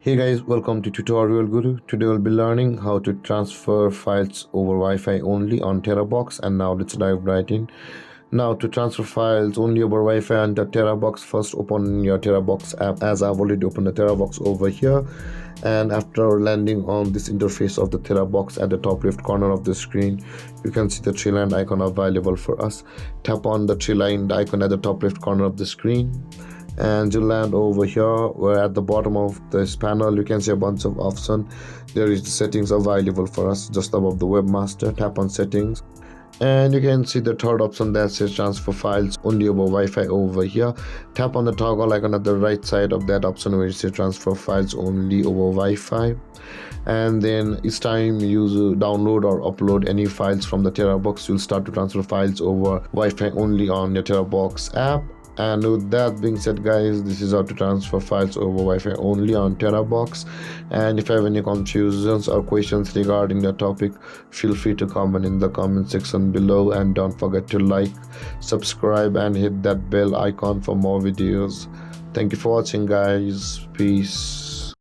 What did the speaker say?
Hey guys, welcome to Tutorial Guru. Today we'll be learning how to transfer files over Wi-Fi only on Terabox, and now let's dive right in. Now to transfer files only over Wi-Fi on the Terabox, first open your Terabox app, as I've already opened the Terabox over here. And after landing on this interface of the Terabox, at the top left corner of the screen you can see the tree line icon available for us. Tap on the tree line icon at the top left corner of the screen, and you land over here where at the bottom of this panel you can see a bunch of options. There is the settings available for us just above the webmaster. Tap on settings, and you can see the third option that says transfer files only over Wi-Fi over here. Tap on the toggle icon at the right side of that option where it says transfer files only over Wi-Fi, and then each time you download or upload any files from the Terabox, you'll start to transfer files over Wi-Fi only on your Terabox app. And with that being said, guys, this is how to transfer files over Wi-Fi only on Terabox. And if you have any confusions or questions regarding the topic, feel free to comment in the comment section below, and don't forget to like, subscribe and hit that bell icon for more videos. Thank you for watching, guys. Peace.